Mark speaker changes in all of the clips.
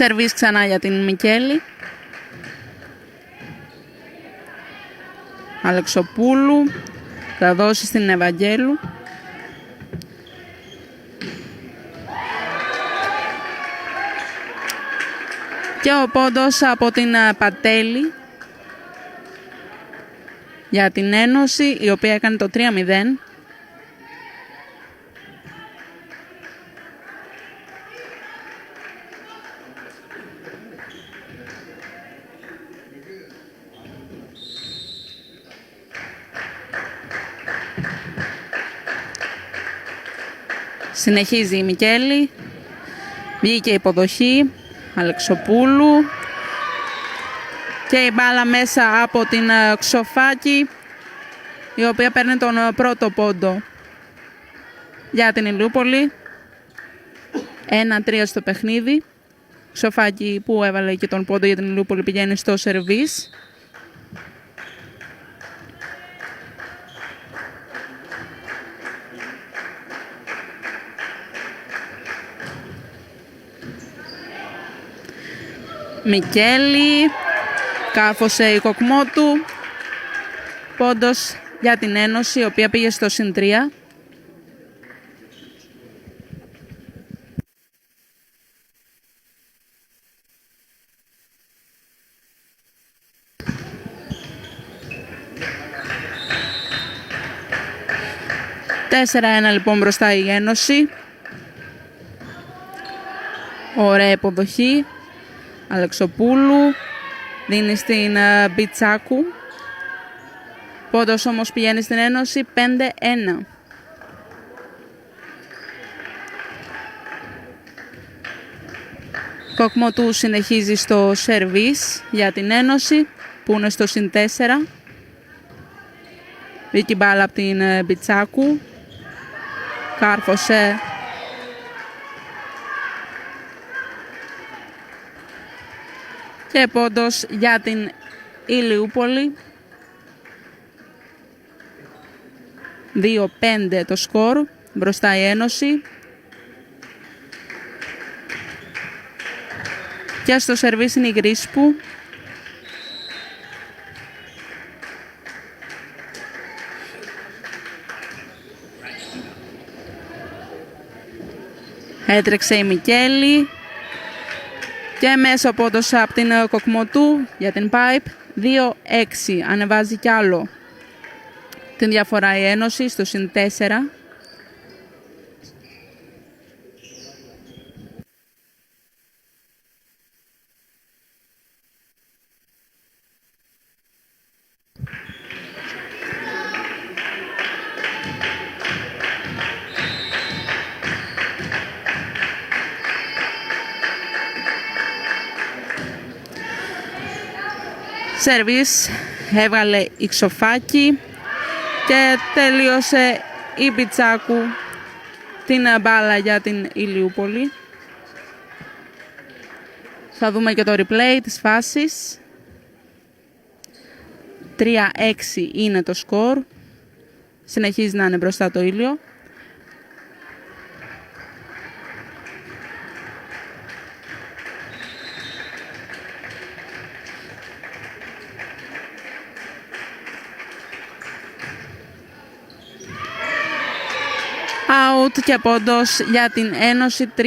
Speaker 1: Σερβίς ξανά για την Μικέλη. Αλεξοπούλου. Θα δώσει στην Ευαγγέλου. Και ο πόντος από την Πατέλη για την Ένωση, η οποία έκανε το 3-0. Συνεχίζει η Μικέλη. Βγήκε η υποδοχή Αλεξοπούλου. Και η μπάλα μέσα από την Ξοφάκη, η οποία παίρνει τον πρώτο πόντο για την Ηλιούπολη. 1-3 στο παιχνίδι. Ξοφάκη που έβαλε και τον πόντο για την Ηλιούπολη πηγαίνει στο σερβίς. Μικέλη, κάρφωσε η Κοκμότου, πόντος για την Ένωση, η οποία πήγε στο συν 3. Τέσσερα-1 λοιπόν μπροστά η Ένωση. Ωραία υποδοχή. Αλεξοπούλου δίνει στην Μπιτσάκου. Πόντος όμως πηγαίνει στην Ένωση 5-1. Κοκμοτού συνεχίζει στο σερβίς για την Ένωση που είναι στο συν 4. Βγήκε μπάλα από την Μπιτσάκου. Κάρφωσε. Και πόντος για την Ηλιούπολη. 2-5 το σκορ. Μπροστά η Ένωση. Και στο σερβίς είναι η Γκρίσπου. Έτρεξε η Μικέλη. Και μέσα πόντος από την Κοκμοτού για την Πάιπ. 2-6. Ανεβάζει κι άλλο την διαφορά η Ένωση στο συν 4. Σερβίς έβγαλε η Ξοφάκη και τελείωσε η Μπιτσάκου την μπάλα για την Ηλιούπολη. Θα δούμε και το replay της φάσης. 3-6 είναι το σκορ. Συνεχίζει να είναι μπροστά το Ήλιο. Out και πόντος για την Ένωση 3-7.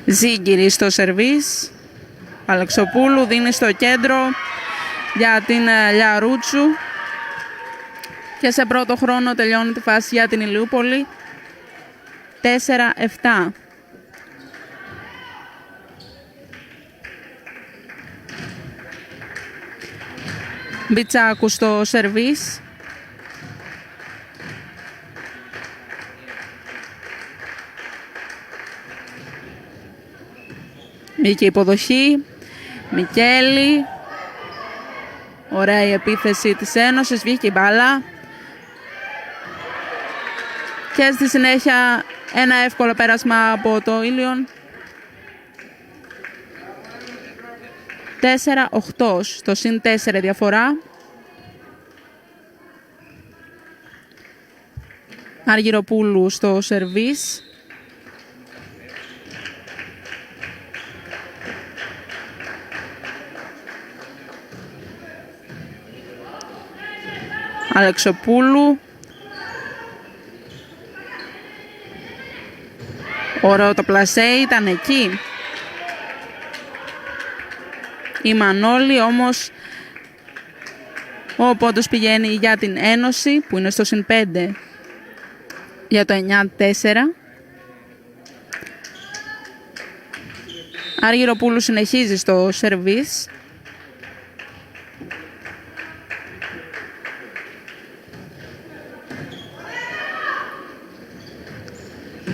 Speaker 1: Ζίγκυρη στο σερβίς. Αλεξοπούλου δίνει στο κέντρο για την Λιαρούτσου. Και σε πρώτο χρόνο τελειώνει τη φάση για την Ηλιούπολη. 4-7. Μπιτσάκου στο σερβίς. Μπήκε υποδοχή. Μικέλη. Ωραία η επίθεση της Ένωσης. Βγήκε η μπάλα. Και στη συνέχεια ένα εύκολο πέρασμα από το Ήλιον. 4-8 στο συν 4 διαφορά. Αργυροπούλου στο σερβίς. Αλεξοπούλου. Ωραίο το πλασέ, ήταν εκεί. Η Μανώλη όμως ο πόντος πηγαίνει για την Ένωση που είναι στο συν 5 για το 9-4. Αργυροπούλου συνεχίζει στο σερβίς.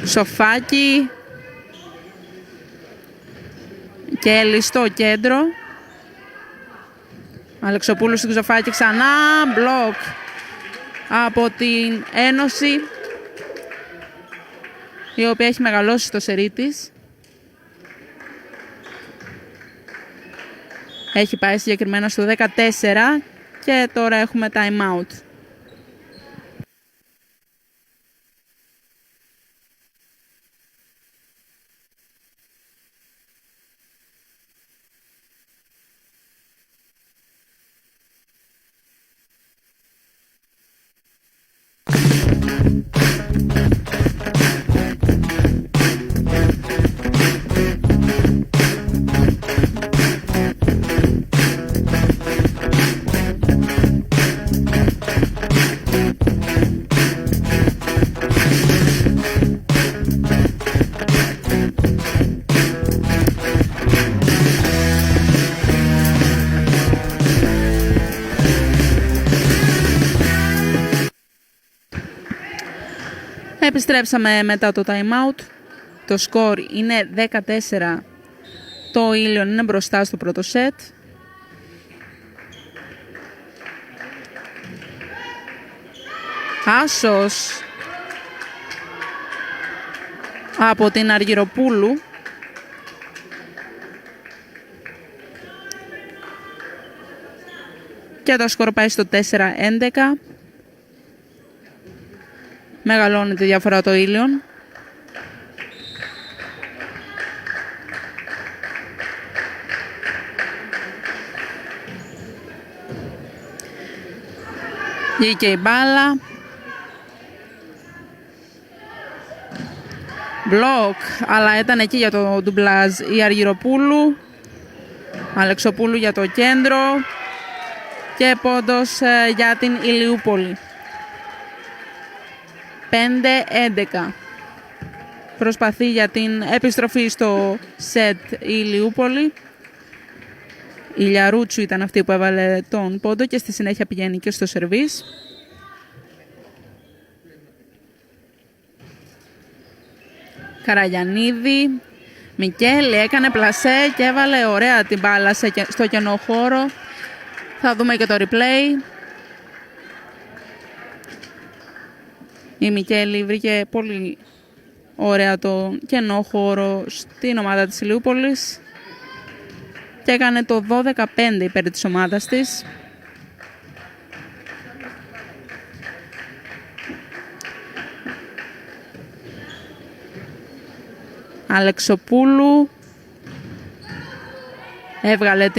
Speaker 1: Σοφάκι και λιστό κέντρο. Αλεξοπούλου στην Σοφάκι ξανά. Μπλοκ από την Ένωση, η οποία έχει μεγαλώσει στο σερί της. Έχει πάει συγκεκριμένα στο 14 και τώρα έχουμε time out. Επιστρέψαμε μετά το time out. Το σκορ είναι 14. Το Ήλιον είναι μπροστά στο πρώτο σετ. Άσος από την Αργυροπούλου. Και το σκορ πάει στο 4-11. Μεγαλώνει τη διαφορά το Ήλιον. Βγήκε η μπάλα. Μπλοκ, αλλά ήταν εκεί για το ντουμπλάζ η Αργυροπούλου. Αλεξοπούλου για το κέντρο. Και πόντος για την Ηλιούπολη. 5-11. Προσπαθεί για την επιστροφή στο σετ η Ηλιούπολη. Η Λιαρούτσου ήταν αυτή που έβαλε τον πόντο και στη συνέχεια πηγαίνει και στο σερβίς. Καραγιαννίδη. Μικέλη έκανε πλασέ και έβαλε ωραία την μπάλα στο κενό χώρο. Θα δούμε και το replay. Η Μικέλη βρήκε πολύ ωραία το κενό χώρο στην ομάδα της Ηλιούπολης και έκανε το 12-5 υπέρ της ομάδας της. Αλεξοπούλου έβγαλε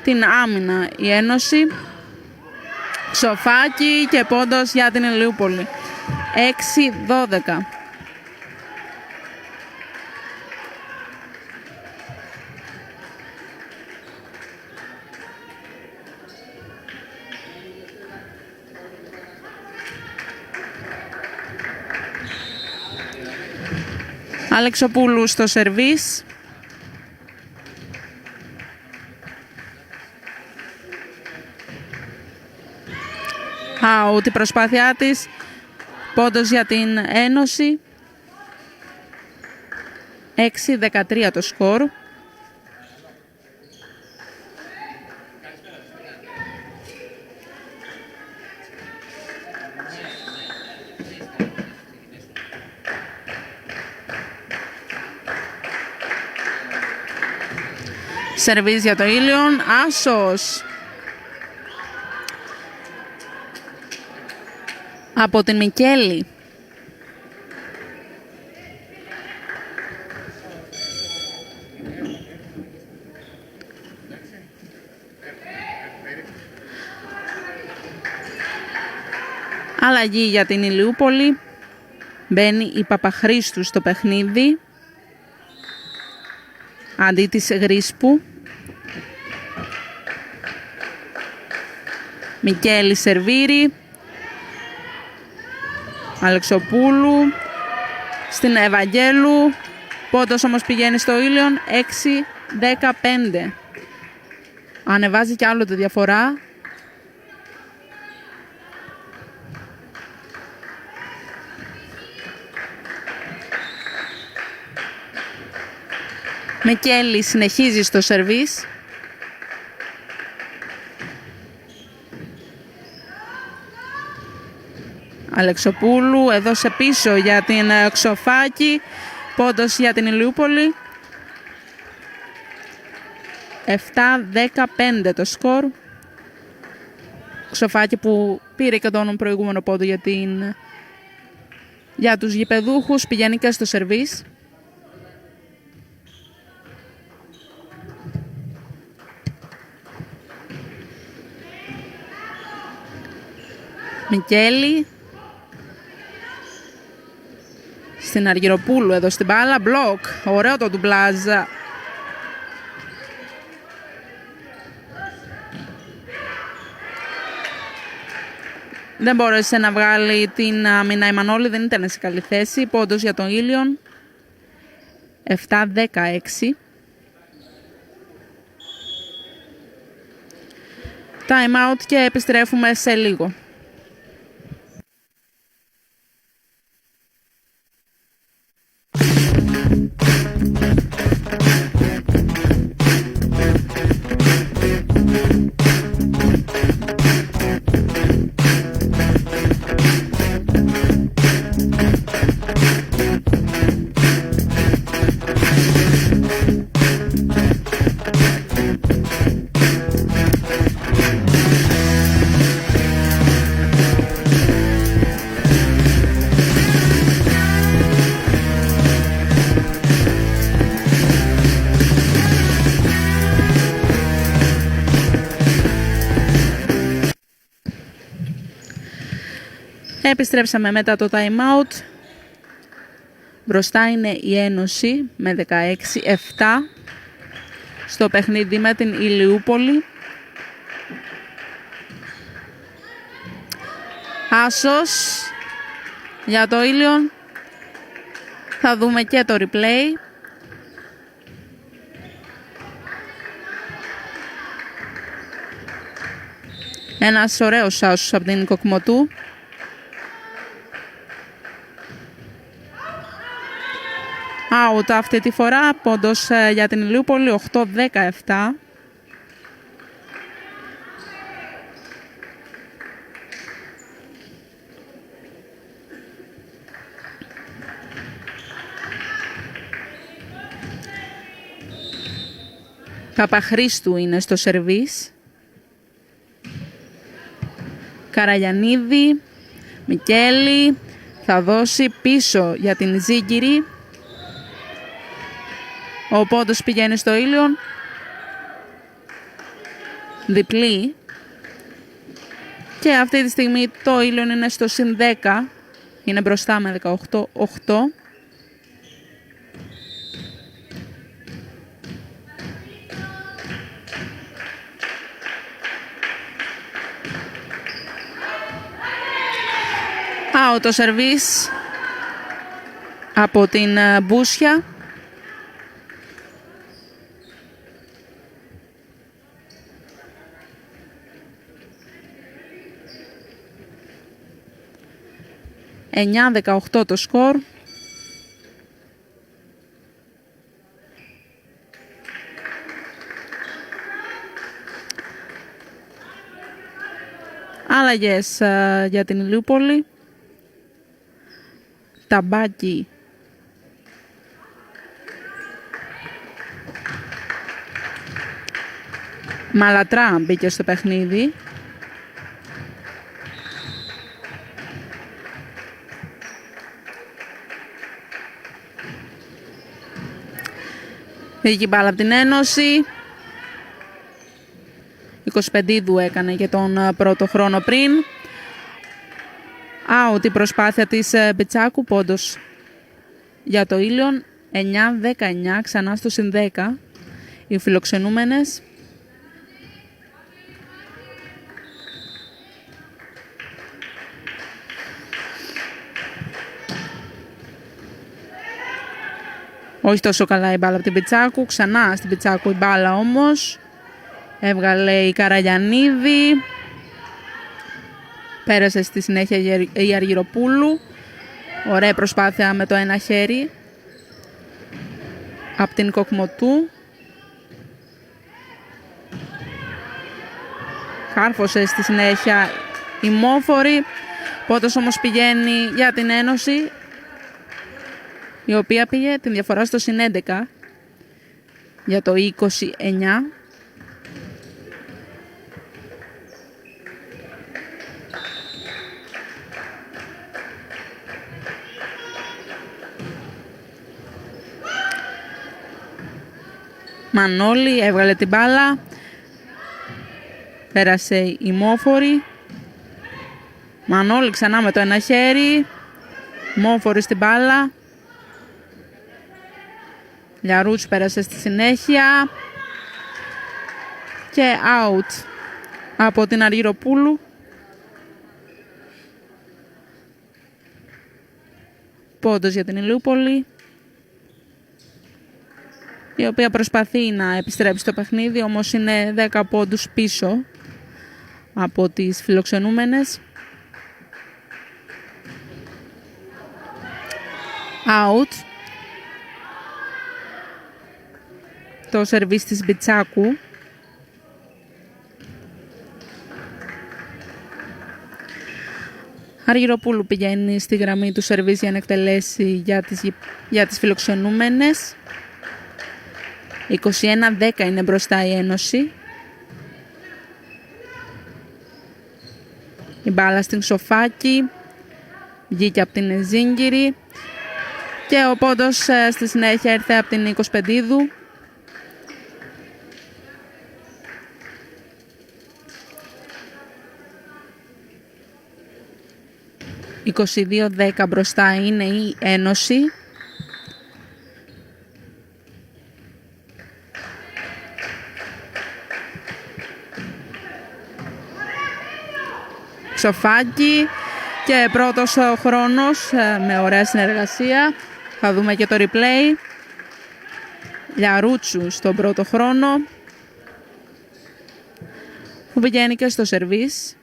Speaker 1: την άμυνα η Ένωση. Σοφάκι και πόντος για την Ηλιούπολη. 6-12. Αλεξοπούλου στο σερβίς. Out η προσπάθειά της. Πόντος για την Ένωση. 6-13 το σκορ. Σερβίς για το Ήλιον. Άσος. Από την Μικέλη. Αλλαγή για την Ηλιούπολη. Μπαίνει η Παπαχρήστου στο παιχνίδι. Αντί της Γρίσπου. Μικέλη σερβίρει. Αλεξοπούλου. Στην Ευαγγέλου. Πόντος όμως πηγαίνει στο Ήλιον. 6-15. Ανεβάζει κι άλλο τη διαφορά. Μικέλη συνεχίζει στο σερβίς. Αλεξοπούλου έδωσε πίσω για την Ξοφάκη. Πόντος για την Ηλιούπολη. 7-15 το σκορ. Ξοφάκη που πήρε και τον προηγούμενο πόντο για τους γηπεδούχους. Πηγαίνει και στο σερβίς. Μικέλη. Στην Αργυροπούλου εδώ στην μπάλα. Μπλοκ. Ωραίο το ντουμπλάζ. Δεν μπόρεσε να βγάλει την άμυνα η Μανώλη. Δεν ήταν σε καλή θέση. Πόντος για τον Ήλιον. 7-16. Time out και επιστρέφουμε σε λίγο. Επιστρέψαμε μετά το time out. Μπροστά είναι η Ένωση με 16-7 στο παιχνίδι με την Ηλιούπολη. Άσος για το Ήλιον. Θα δούμε και το replay. Ένας ωραίος άσος από την Κοκμοτού. Out αυτή τη φορά, πόντος για την Ηλιούπολη, 8-17. Παπαχρήστου είναι στο σερβίς. Καραγιαννίδη, Μικέλη, θα δώσει πίσω για την Ζίγκυρη. Ο πόντος πηγαίνει στο Ήλιον. Διπλή. Και αυτή τη στιγμή το Ήλιον είναι στο συν 10. Είναι μπροστά με 18-8. Το σερβίς από την Μπούσια. Εννιά 18 το σκορ. Άλλαγες για την Ηλιούπολη. Ταμπάκι Μαλατρά μπήκε στο παιχνίδι. Βγήκε μπάλα από την Ένωση. 25 έκανε και τον πρώτο χρόνο πριν. Out η προσπάθεια της Μπιτσάκου, πόντος για το Ήλιον. 9-19, ξανά στο συν 10 οι φιλοξενούμενες. Όχι τόσο καλά η μπάλα από την Πιτσάκου. Ξανά στην Πιτσάκου η μπάλα όμως. Έβγαλε η Καραγιαννίδη. Πέρασε στη συνέχεια η Αργυροπούλου. Ωραία προσπάθεια με το ένα χέρι από την Κοκμοτού. Κάρφωσε στη συνέχεια η Μόφορη. Πότος όμως πηγαίνει για την Ένωση, η οποία πήγε την διαφορά στο συν 11 για το 29. Μανώλη έβγαλε την μπάλα. Πέρασε η Μόφορη. Μανώλη ξανά με το ένα χέρι. Μόφορη στην μπάλα. Λιαρούτσου πέρασε στη συνέχεια. Και out από την Αργυροπούλου. Πόντος για την Ηλιούπολη, η οποία προσπαθεί να επιστρέψει στο παιχνίδι, όμως είναι 10 πόντους πίσω από τις φιλοξενούμενες. Out. Το σερβίς της Μπιτσάκου. Αργυροπούλου πηγαίνει στη γραμμή του σερβίς για να εκτελέσει για τις φιλοξενούμενες. 21-10 είναι μπροστά η Ένωση. Η μπάλα στην Σοφάκη. Βγήκε από την Ζίγκυρη. Και ο πόντος στη συνέχεια ήρθε από την 25. «22-10 μπροστά είναι η Ένωση. Σοφάκη και πρώτος χρόνος με ωραία συνεργασία. Θα δούμε και το replay. Λιαρούτσου στον πρώτο χρόνο, που πηγαίνει και στο σερβίς.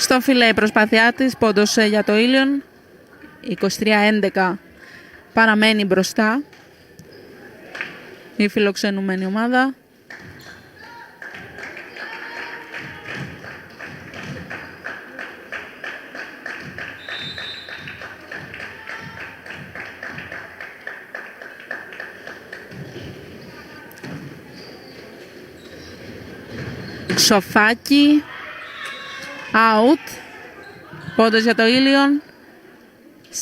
Speaker 1: Στο φιλέ η προσπάθειά της, πόντος για το Ήλιον. 23-11 παραμένει μπροστά η φιλοξενούμενη ομάδα. Σοφάκι. Out. Πόντος για το Ήλιον.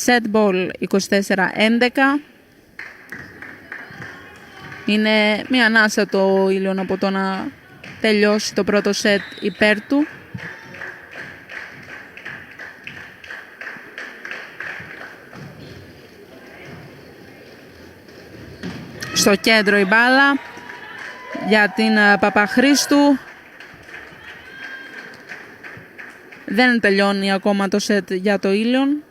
Speaker 1: Set ball 24-11. Είναι μια ανάσα το Ήλιον από το να τελειώσει το πρώτο set υπέρ του. Στο κέντρο η μπάλα για την Παπαχρήστου. Δεν τελειώνει ακόμα το σετ για το Ήλιον.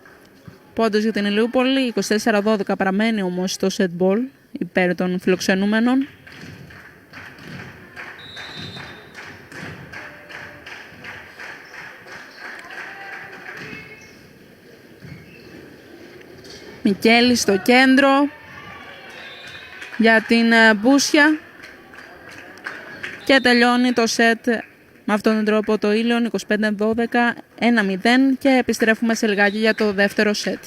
Speaker 1: Πόντος για την Ηλιούπολη. 24-12 παραμένει όμως το set ball υπέρ των φιλοξενούμενων. Μικέλη στο κέντρο. για την Μπούσια και τελειώνει το σετ με αυτόν τον τρόπο το Ήλιον 25-12, 1-0 και επιστρέφουμε σε λιγάκι για το δεύτερο σετ.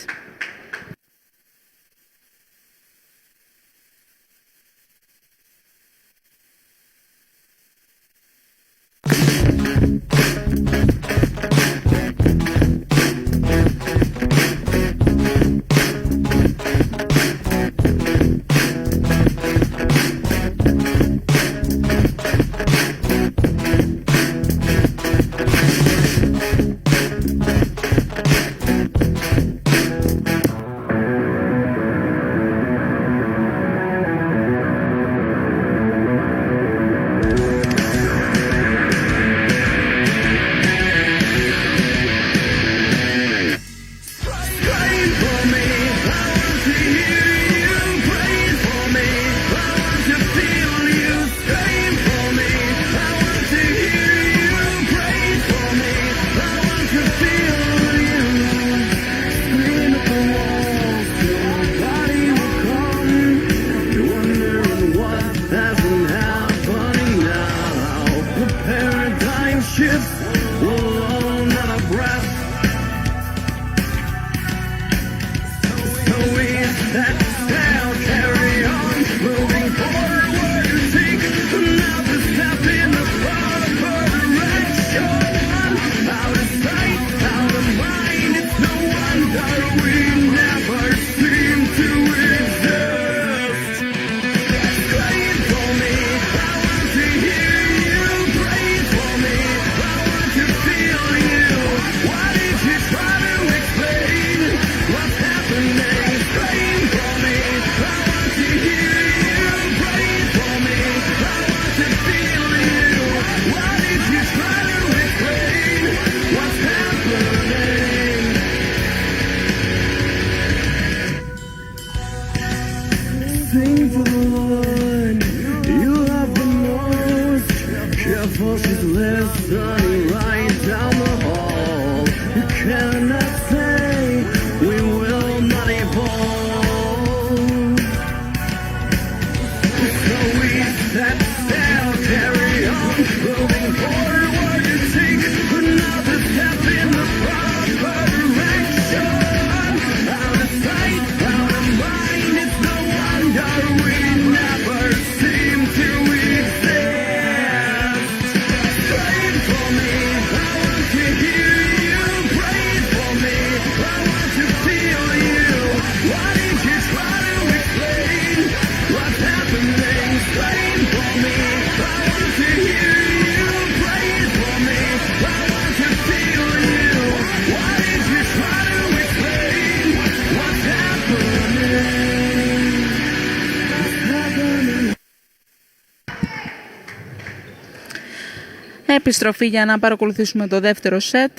Speaker 1: Επιστροφή για να παρακολουθήσουμε το δεύτερο σετ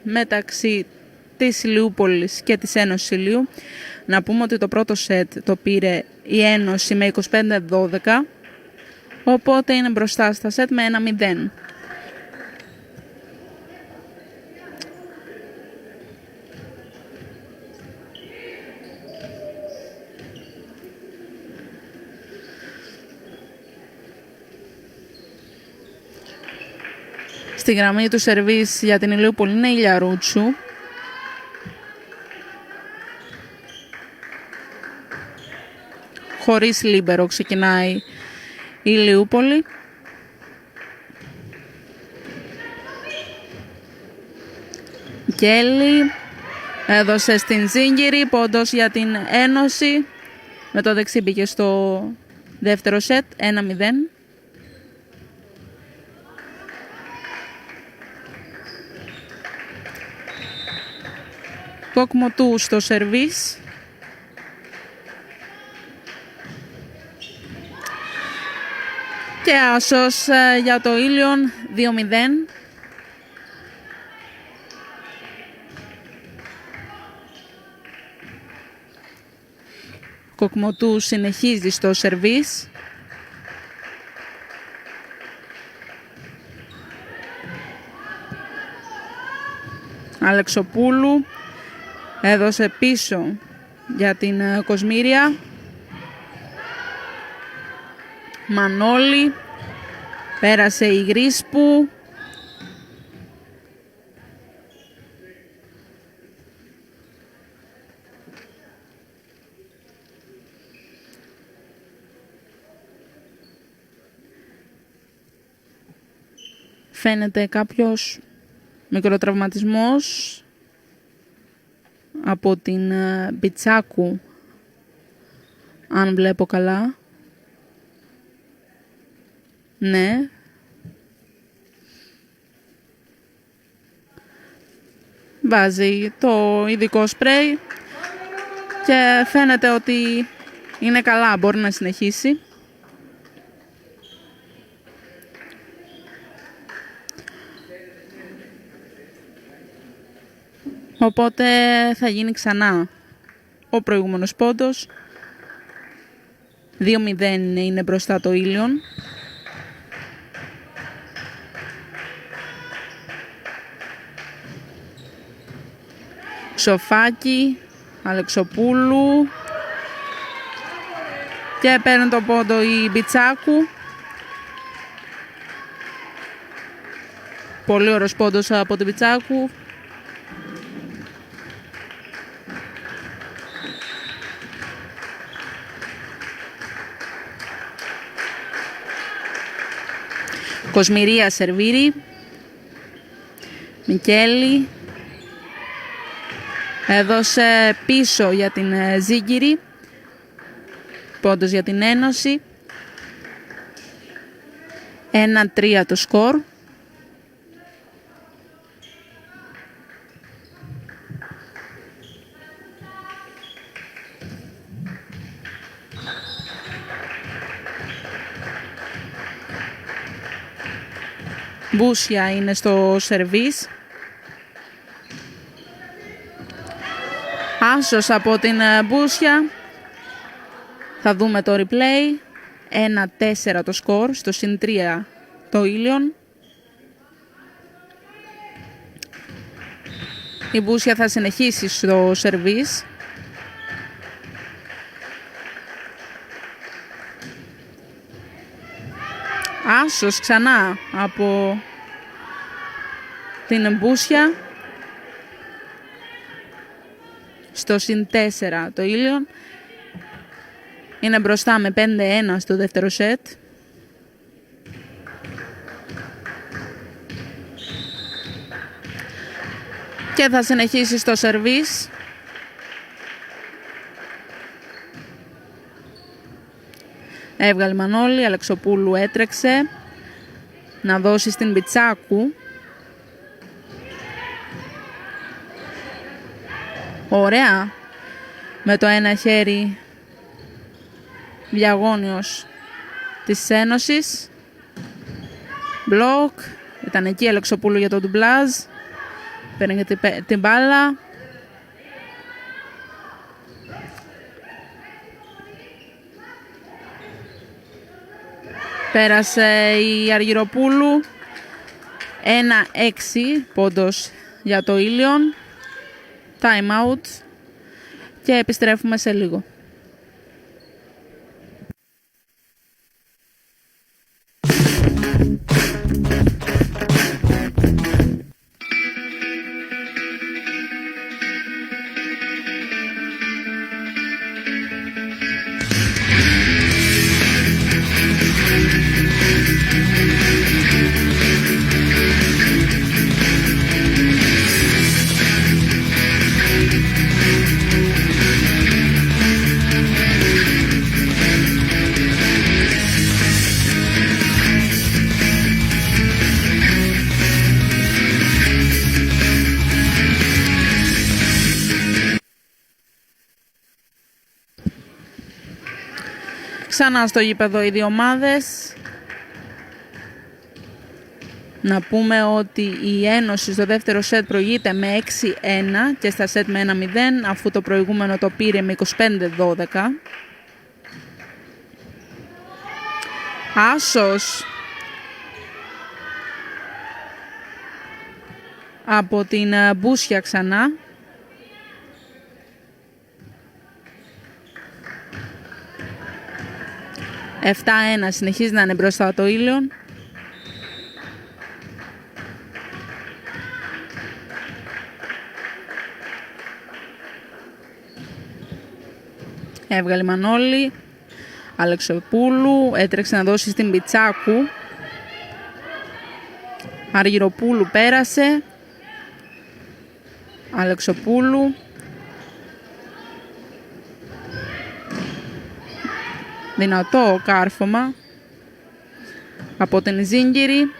Speaker 1: μεταξύ της Ηλιούπολης και της Ένωσης Ηλίου. Να πούμε ότι το πρώτο σετ το πήρε η Ένωση με 25-12, οπότε είναι μπροστά στα σετ με 1-0. Στη γραμμή του σερβίς για την Ηλιούπολη είναι η Λιαρούτσου. Χωρίς λίμπερο ξεκινάει η Ηλιούπολη. Γκέλη έδωσε στην Ζίγκυρη, πόντος για την Ένωση. Με το δεξί μπήκε στο δεύτερο σετ, 1-0. Κοκμοτού στο σερβίς. Και άσος για το Ήλιον 2-0. Κοκμοτού συνεχίζει στο σερβίς. Αλεξοπούλου έδωσε πίσω για την Κοσμήρια. Μανώλη. Πέρασε η Γρίσπου. Φαίνεται κάποιος μικροτραυματισμός από την Μπιτσάκου, αν βλέπω καλά. Ναι. Βάζει το ειδικό σπρέι και φαίνεται ότι είναι καλά, μπορεί να συνεχίσει. Οπότε θα γίνει ξανά ο προηγούμενος πόντος. 2-0 είναι μπροστά το Ήλιον. Ξοφάκη, Αλεξοπούλου και παίρνει το πόντο η Μπιτσάκου. Πολύ ωραίος πόντος από την Μπιτσάκου. Κοσμηρία σερβίρει. Μικέλη. Έδωσε πίσω για την Ζίγκυρη. Πόντος για την Ένωση. 1-3 το σκορ. Μπούσια είναι στο σερβίς. Άσος από την Μπούσια. Θα δούμε το replay. 1-4 το σκορ, στο συν 3 το Ήλιον. Η Μπούσια θα συνεχίσει στο σερβίς. Άσος ξανά από την Μπούσια. Στο συν 4 το Ήλιον. Είναι μπροστά με 5-1 στο δεύτερο σετ. Και θα συνεχίσει στο σερβίς. Έβγαλε Μανώλη, Αλεξοπούλου έτρεξε να δώσει στην Μπιτσάκου. Ωραία. Με το ένα χέρι διαγώνιος της Ένωσης. Μπλοκ. Ήταν εκεί Αλεξοπούλου για το ντουμπλάζ. Παίρνει την μπάλα. Πέρασε η Αργυροπούλου. 1-6 πόντος για το Ήλιον. Time out. Και επιστρέφουμε σε λίγο. Ξανά στο γήπεδο οι δύο ομάδες. Να πούμε ότι η Ένωση στο δεύτερο σετ προηγείται με 6-1 και στα σετ με 1-0, αφού το προηγούμενο το πήρε με 25-12. Άσος από την Μπούσια ξανά. 7-1 συνεχίζει να είναι μπροστά το Ήλιον. Έβγαλε Μανώλη. Αλεξοπούλου έτρεξε να δώσει στην Πιτσάκου. Αργυροπούλου πέρασε. Αλεξοπούλου. Δυνατό κάρφωμα από την Ζίγκυρη.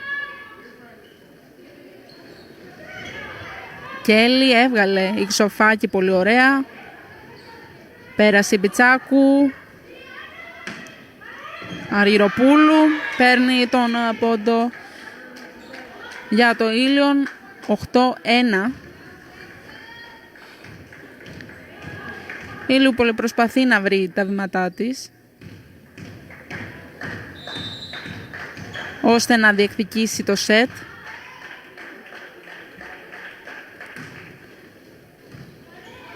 Speaker 1: Κέλλη έβγαλε η Ξοφάκη πολύ ωραία. Πέρασε η Πιτσάκου. Αργυροπούλου παίρνει τον πόντο για το Ήλιον. 8-1. Η Ηλιούπολη προσπαθεί να βρει τα βήματά της ώστε να διεκδικήσει το σετ.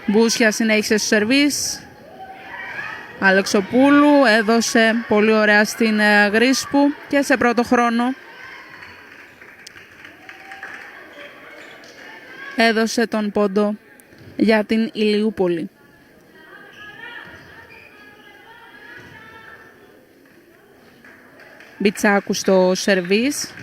Speaker 1: Μπούσια συνέχισε στο σερβίς. Αλεξοπούλου έδωσε πολύ ωραία στην Γρίσπου και σε πρώτο χρόνο έδωσε τον πόντο για την Ηλιούπολη. Μπιτσάκου στο σερβίς.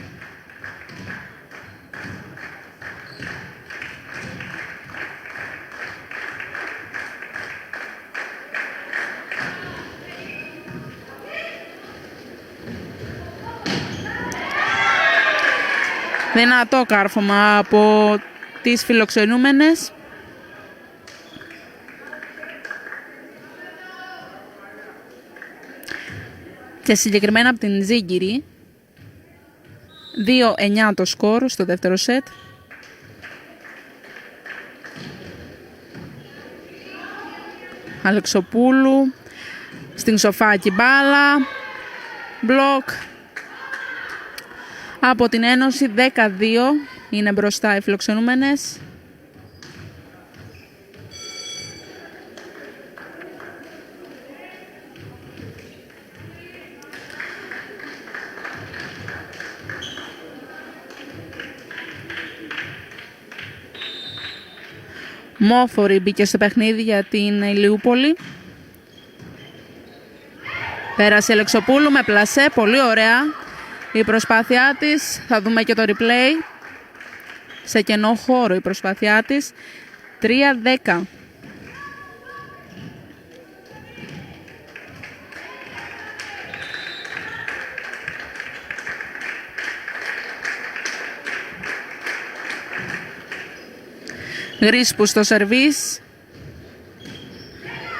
Speaker 1: Δυνατό κάρφωμα από τις φιλοξενούμενες. Και συγκεκριμένα από την Ζίγκυρη. 2-9 το σκορ στο δεύτερο σετ. Αλεξοπούλου στην Ξοφάκη μπάλα. Μπλοκ από την Ένωση. 12 είναι μπροστά οι φιλοξενούμενες. Μόφορη μπήκε στο παιχνίδι για την Ηλιούπολη. Πέρασε Αλεξοπούλου με πλασέ, πολύ ωραία η προσπάθειά της. Θα δούμε και το replay. Σε κενό χώρο η προσπάθειά της. 3-10. Γρίσπου στο σερβίς.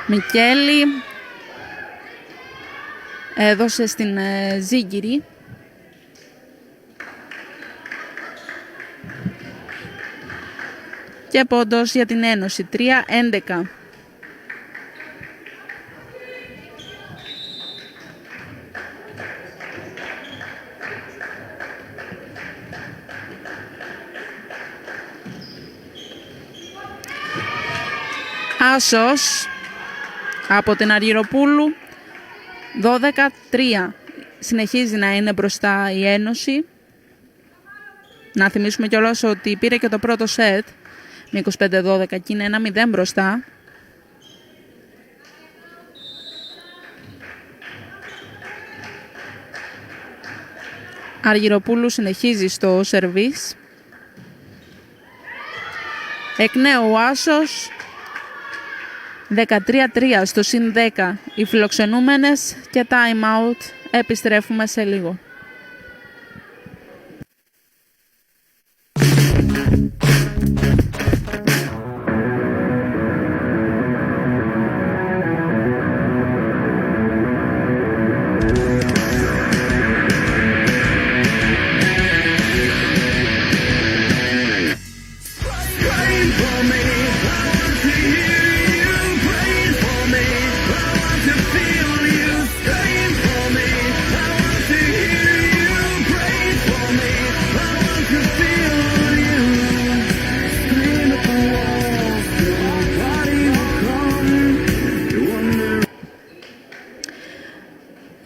Speaker 1: Μικέλη έδωσε στην Ζίγκυρη. Και πόντος για την Ένωση. 3-11. Άσος από την Αργυροπούλου. 12-3. Συνεχίζει να είναι μπροστά η Ένωση. Να θυμίσουμε κιόλας ότι πήρε και το πρώτο σετ με 25-12 και είναι 1-0 μπροστά. Αργυροπούλου συνεχίζει στο σερβίς. Εκ νέου ο Άσος. 13-3 στο συν 10 οι φιλοξενούμενες και time out. Επιστρέφουμε σε λίγο.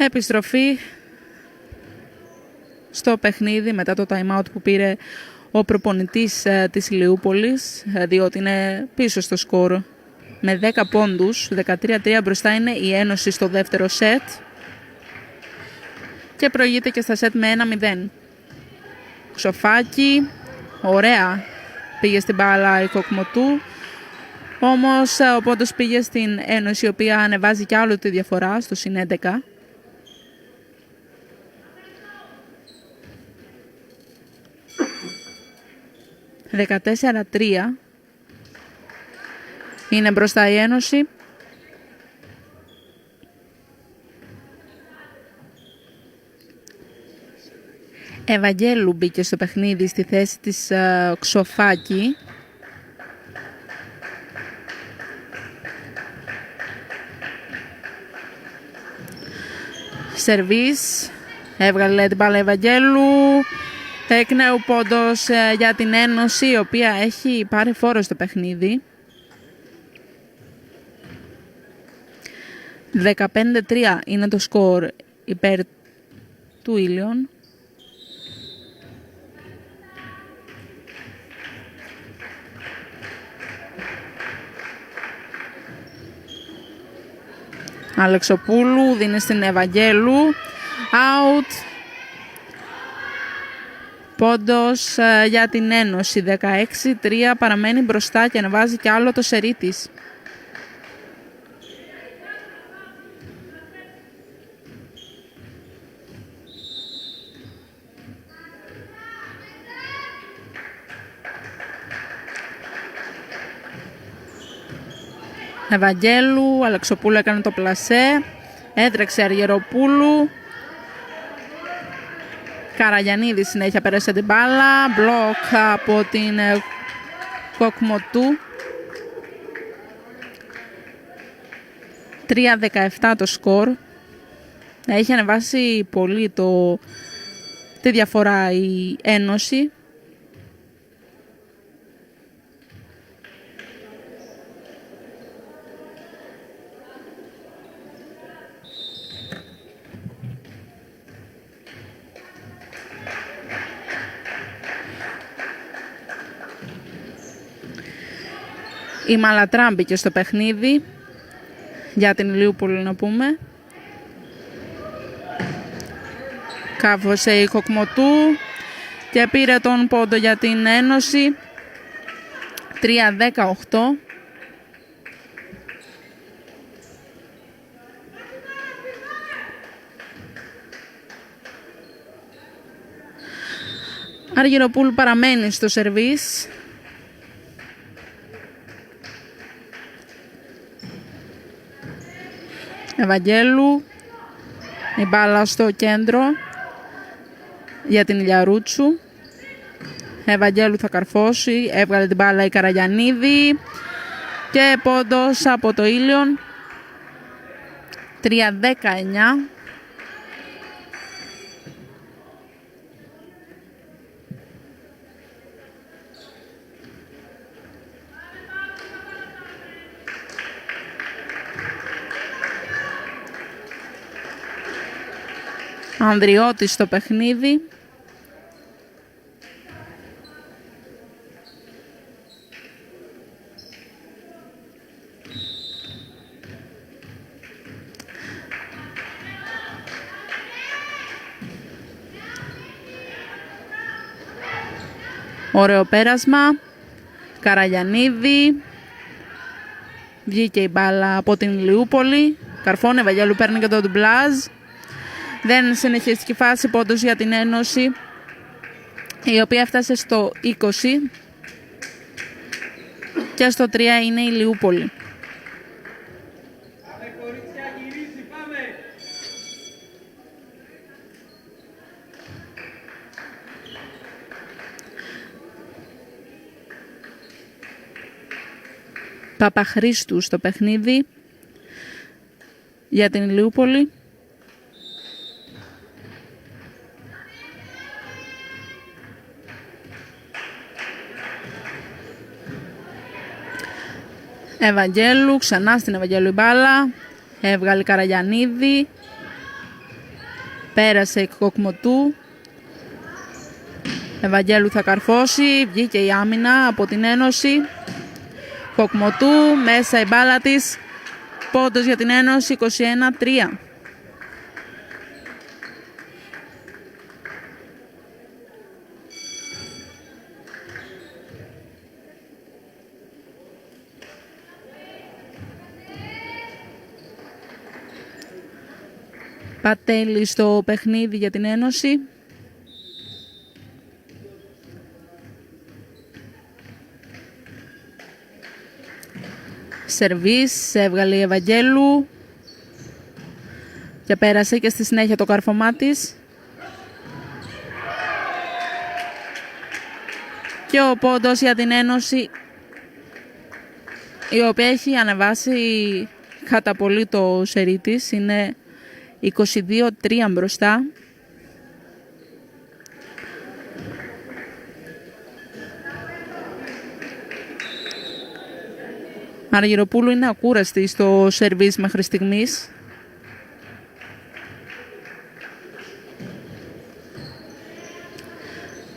Speaker 1: Επιστροφή στο παιχνίδι μετά το time out που πήρε ο προπονητής της Ηλιούπολης, διότι είναι πίσω στο σκορ με 10 πόντους, 13-3 μπροστά είναι η Ένωση στο δεύτερο σετ και προηγείται και στα σετ με 1-0. Ξοφάκι, ωραία πήγε στην μπάλα η Κοκμοτού, όμως ο πόντος πήγε στην Ένωση, η οποία ανεβάζει κι άλλο τη διαφορά στο συν 11. 14-3 είναι μπροστά η Ένωση. Ευαγγέλου μπήκε στο παιχνίδι στη θέση της Ξοφάκη. Σερβίς, έβγαλε την μπάλα Ευαγγέλου. Εκ νέου πόντος για την Ένωση, η οποία έχει πάρει φόρο στο παιχνίδι. 15-3 είναι το σκορ υπέρ του Ήλιον. Αλεξοπούλου δίνει στην Ευαγγέλου. Out. Πόντος για την Ένωση. 16-3 παραμένει μπροστά και ανεβάζει κι άλλο το σερί της. Ευαγγέλου, Αλεξοπούλου έκανε το πλασέ, έτρεξε Αργυροπούλου, Καραγιαννίδη συνέχεια πέρασε την μπάλα, μπλοκ από την Κοκμοτού. 3-17 το σκορ. Έχει ανεβάσει πολύ τη διαφορά η Ένωση. Η Μαλατρά μπήκε στο παιχνίδι για την Ηλιούπολη, να πούμε. Κάβωσε η Κοκμοτού και πήρε τον πόντο για την Ένωση. 3-18. Αργυροπούλου παραμένει στο σερβίς. Ευαγγέλου, η μπάλα στο κέντρο για την Ηλιαρούτσου. Ευαγγέλου θα καρφώσει, έβγαλε την μπάλα η Καραγιαννίδη και πόντος από το Ήλιον. 3-19. Ανδριώτης στο παιχνίδι. Ωραίο πέρασμα. Καραγιαννίδη. Βγήκε η μπάλα από την Ηλιούπολη. Καρφώνε, Ευαγγέλου παίρνει και το ντουμπλάζ. Δεν συνεχιστική φάση, πόντος για την Ένωση, η οποία έφτασε στο 20 και στο 3 είναι η Ηλιούπολη. Παπαχρήστου στο παιχνίδι για την Ηλιούπολη. Ευαγγέλου, ξανά στην Ευαγγέλου η μπάλα, έβγαλε Καραγιαννίδη, Πέρασε η Κοκμοτού. Ευαγγέλου θα καρφώσει. Βγήκε η άμυνα από την Ένωση. Κοκμοτού, μέσα η μπάλα της. Πόντος για την Ένωση, 21-3. Πατέλη στο παιχνίδι για την Ένωση. Σερβίς, έβγαλε η Ευαγγέλου και πέρασε και στη συνέχεια το κάρφωμά της. Και ο πόντος για την Ένωση, η οποία έχει ανεβάσει κατά πολύ το σερί της, είναι 22-3 μπροστά. Αργυροπούλου είναι ακούραστη στο σερβίς μέχρι στιγμής.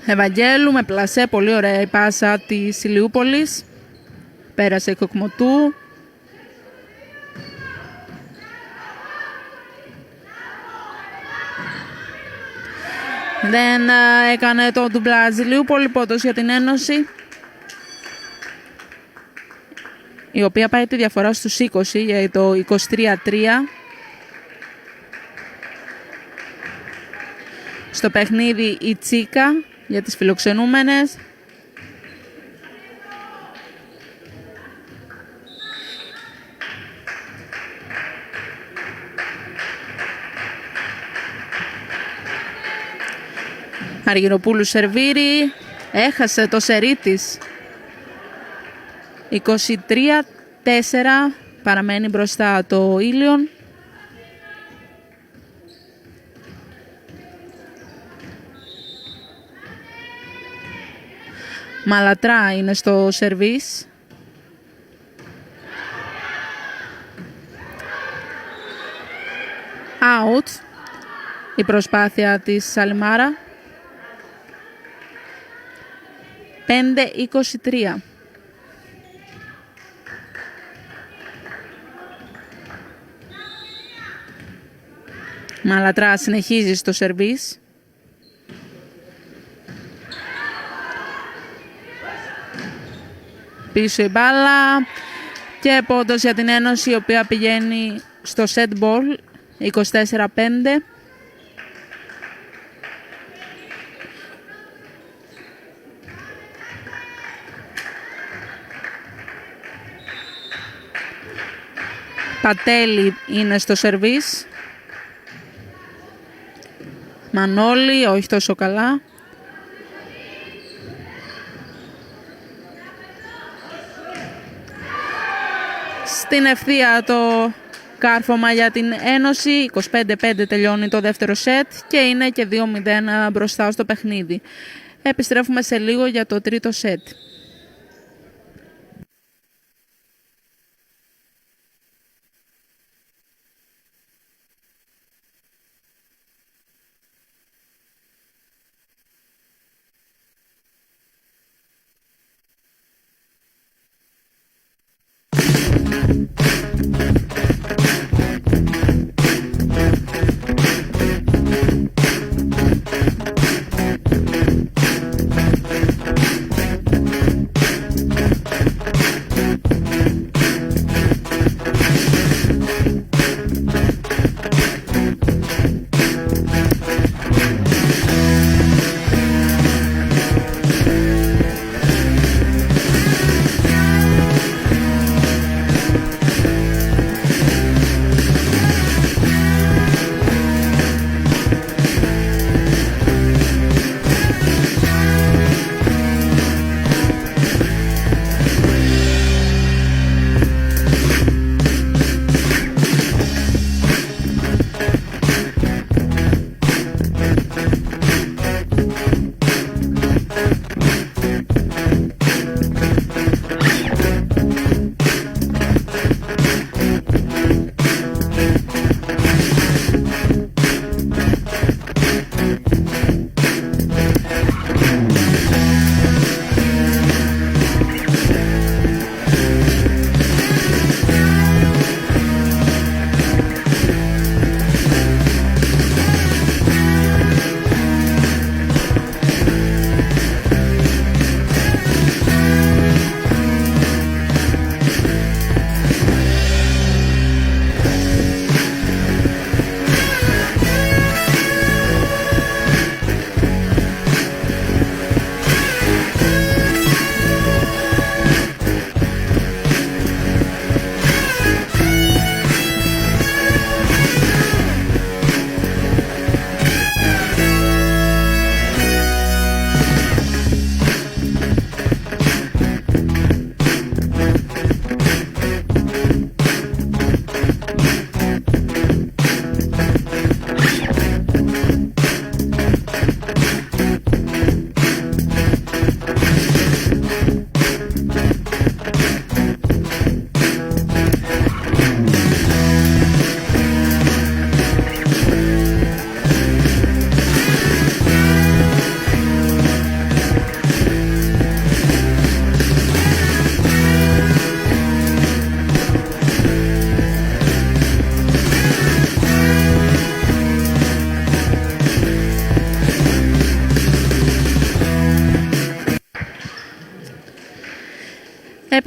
Speaker 1: Ευαγγέλου με πλασέ, πολύ ωραία η πάσα της Ηλιούπολης. Πέρασε η Κοκμοτού. Δεν έκανε το ντουμπλάζ Ηλιούπολη, πόντος για την Ένωση, η οποία πάει τη διαφορά στους 20 για το 23-3. Στο παιχνίδι η Τσίκα για τις φιλοξενούμενες. Αργυροπούλου σερβίρει, έχασε το σερί της. 23-4 παραμένει μπροστά το Ήλιον. Μαλατρά είναι στο σερβίς. Out η προσπάθεια της Σαλιμάρα. 5-23. Μαλατρά συνεχίζει στο σερβίς. Πίσω η μπάλα και πόντος για την Ένωση, η οποία πηγαίνει στο set ball, 24-5. Πατέλη είναι στο σερβίς. Μανώλη, όχι τόσο καλά. Στην ευθεία το κάρφωμα για την Ένωση. 25-5 τελειώνει το δεύτερο σετ και είναι και 2-0 μπροστά στο παιχνίδι. Επιστρέφουμε σε λίγο για το τρίτο σετ.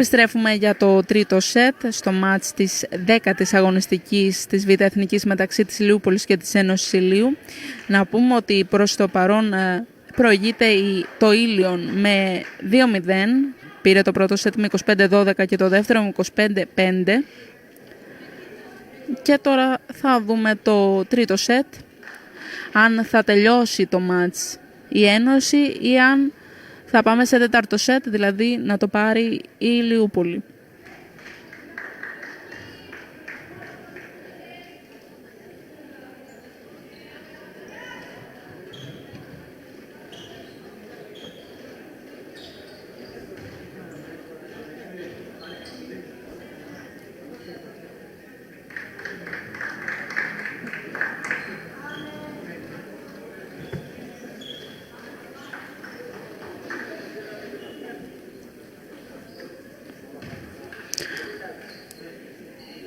Speaker 1: επιστρέφουμε για το τρίτο σετ στο μάτς της 10ης αγωνιστικής της Β' Εθνικής μεταξύ της Ηλιούπολης και της Ένωσης Ηλίου. Να πούμε ότι προς το παρόν προηγείται το Ήλιον με 2-0. Πήρε το πρώτο σετ με 25-12 και το δεύτερο με 25-5. Και τώρα θα δούμε το τρίτο σετ, αν θα τελειώσει το μάτς η Ένωση ή αν θα πάμε σε τέταρτο σετ, δηλαδή να το πάρει η Ηλιούπολη.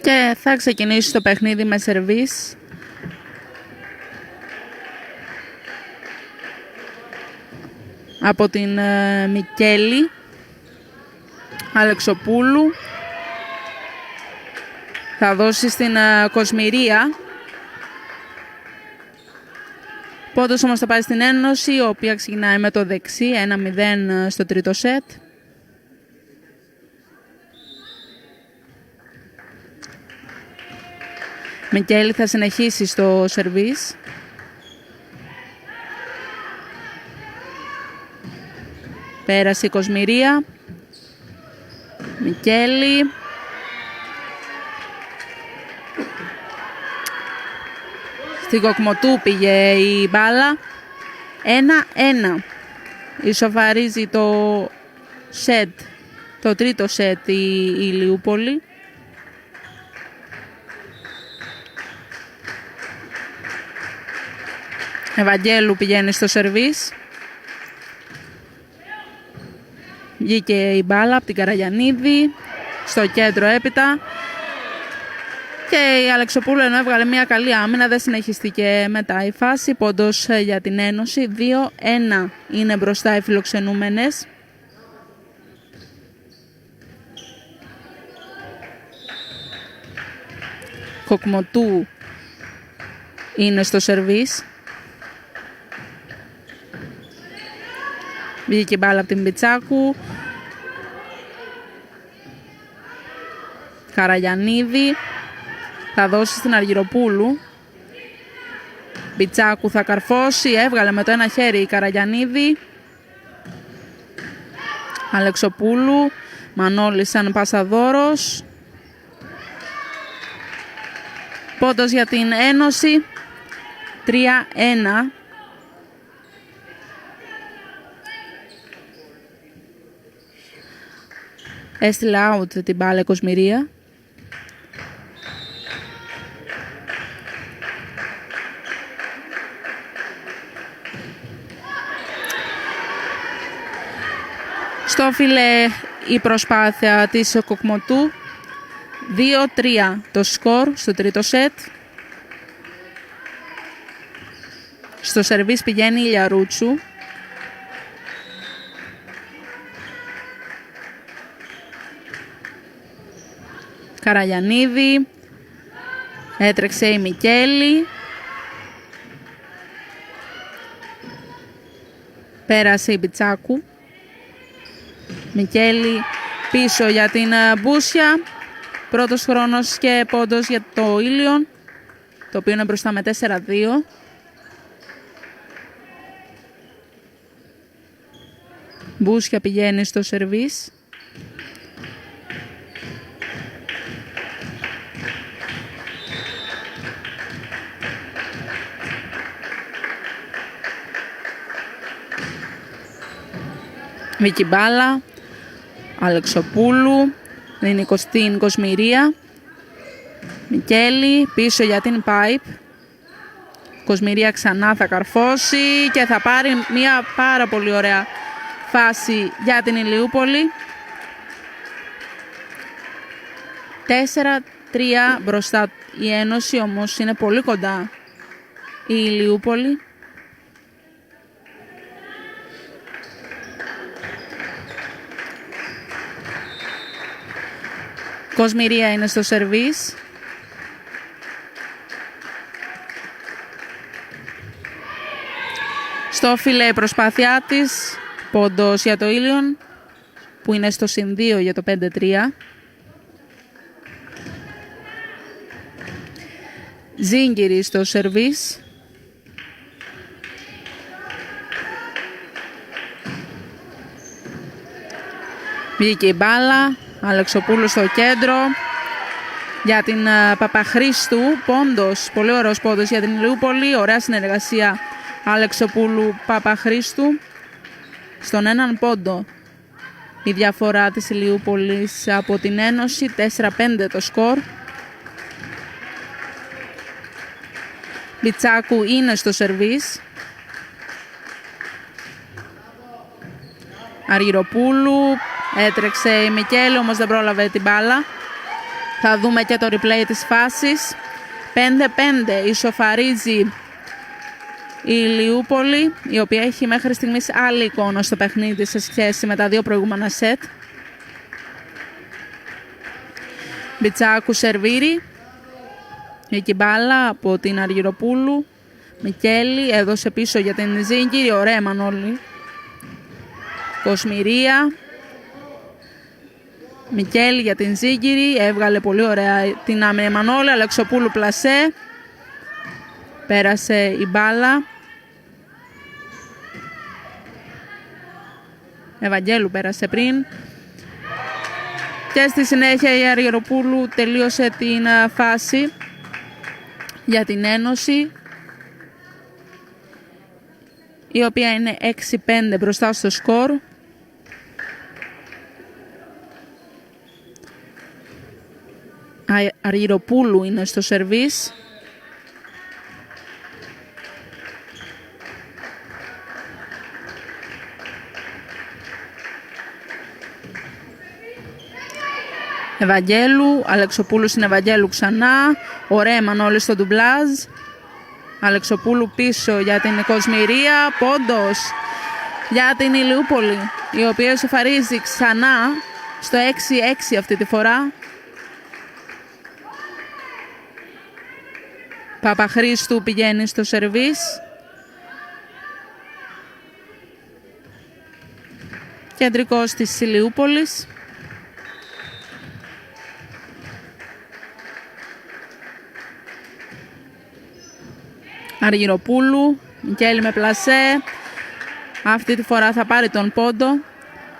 Speaker 1: Και θα ξεκινήσει το παιχνίδι με σερβίς. Από την Μικέλη Αλεξοπούλου. Θα δώσει στην Κοσμηρία. Πόντος όμως θα πάει στην Ένωση, η οποία ξεκινάει με το δεξί, 1-0 στο τρίτο σετ. Μικέλη θα συνεχίσει στο σερβίς. Πέρασε η Κοσμηρία. Μικέλη. Στην Κοκμοτού πήγε η μπάλα. 1-1. Ισοφαρίζει το σετ, το τρίτο σετ η Ηλιούπολη. Ευαγγέλου πηγαίνει στο σερβίς. Βγήκε η μπάλα από την Καραγιαννίδη. Στο κέντρο έπειτα. Και η Αλεξοπούλου, ενώ έβγαλε μια καλή άμυνα, δεν συνεχιστήκε μετά η φάση. Πόντος για την Ένωση. 2-1 είναι μπροστά οι φιλοξενούμενες. Κοκμοτού είναι στο σερβίς. Βγήκε η μπάλα από την Πιτσάκου. Καραγιαννίδη. Θα δώσει στην Αργυροπούλου. Πιτσάκου θα καρφώσει. Έβγαλε με το ένα χέρι η Καραγιαννίδη. Αλεξοπούλου. Μανώλης σαν πασαδόρος. Πόντος για την Ένωση. 3-1. Έστειλε out την μπάλα η Κοσμηρία. Στο φιλέ η προσπάθεια της Κοκμοτού. 2-3 το σκορ στο τρίτο σετ. Στο σερβίς πηγαίνει η Λιαρούτσου. Καραγιαννίδη. Έτρεξε η Μικέλη. Πέρασε η Πιτσάκου. Μικέλη πίσω για την Μπούσια. Πρώτος χρόνος και πόντος για το Ήλιον, το οποίο είναι μπροστά με 4-2. Μπούσια πηγαίνει στο σερβίς. Βίκη μπάλα. Αλεξοπούλου. Δίνει στην Κοσμηρία. Μικέλη πίσω για την Πάιπ. Κοσμηρία ξανά θα καρφώσει και θα πάρει μια πάρα πολύ ωραία φάση για την Ηλιούπολη. 4-3 μπροστά η Ένωση, όμως είναι πολύ κοντά η Ηλιούπολη. Κοσμηρία είναι στο σερβίς. Στο φιλέ η προσπάθειά της, πόντος για το Ήλιον, που είναι στο συν 2 για το 5-3. Ζίγκυρη στο σερβίς. Βγήκε η μπάλα, Αλεξοπούλου στο κέντρο. Για την Παπαχρήστου, πόντος, πολύ ωραίος πόντος για την Ηλιούπολη. Ωραία συνεργασία Αλεξοπούλου Παπαχρήστου. Στον έναν πόντο η διαφορά της Ηλιούπολης από την Ένωση, 4-5 το σκορ. Μπιτσάκου είναι στο σερβίς. Αργυροπούλου, έτρεξε η Μικέλη, όμως δεν πρόλαβε την μπάλα. Θα δούμε και το replay της φάσης. 5-5 ισοφαρίζει η Ηλιούπολη, η οποία έχει μέχρι στιγμής άλλη εικόνα στο παιχνίδι σε σχέση με τα δύο προηγούμενα σετ. Μπιτσάκου σερβίρει. Εκεί μπάλα από την Αργυροπούλου. Μικέλη έδωσε πίσω για την Ζίγκυρη. Ωραία Μανώλη. Κοσμηρία. Μικέλη για την Ζίγκυρη. Έβγαλε πολύ ωραία την άμυνα Μανώλη. Αλεξοπούλου πλασέ. Πέρασε η μπάλα. Ευαγγέλου πέρασε πριν. Και στη συνέχεια η Αργυροπούλου τελείωσε την φάση για την Ένωση, η οποία είναι 6-5 μπροστά στο σκορ. Αργυροπούλου είναι στο σερβίς. Ευαγγέλου, Αλεξοπούλου στην Ευαγγέλου ξανά. Ωραία Μανώλη στο ντουμπλάζ. Αλεξοπούλου πίσω για την Κοσμηρία. Πόντος για την Ηλιούπολη, η οποία ισοφαρίζει ξανά στο 6-6 αυτή τη φορά. Παπαχρήστου πηγαίνει στο σερβίς. Κεντρικός της Ηλιούπολης. Αργυροπούλου, Μικέλη με πλασέ. Αυτή τη φορά θα πάρει τον πόντο.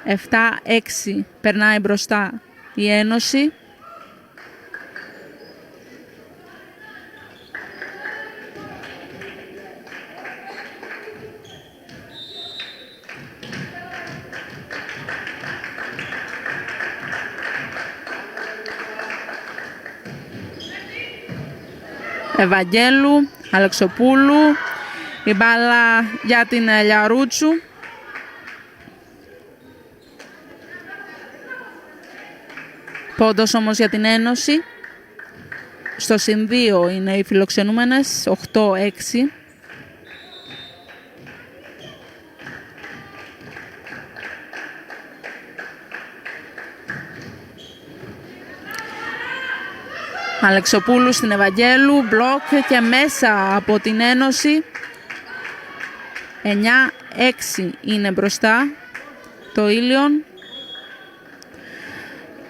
Speaker 1: 7-6 περνάει μπροστά η Ένωση. Ευαγγέλου, Αλεξοπούλου, η μπάλα για την Λιαρούτσου. Πόντος όμως για την Ένωση. Στο συν 2 είναι οι φιλοξενούμενες, 8-6. Αλεξοπούλου στην Ευαγγέλου, μπλοκ και μέσα από την Ένωση. 9-6 είναι μπροστά το Ήλιον.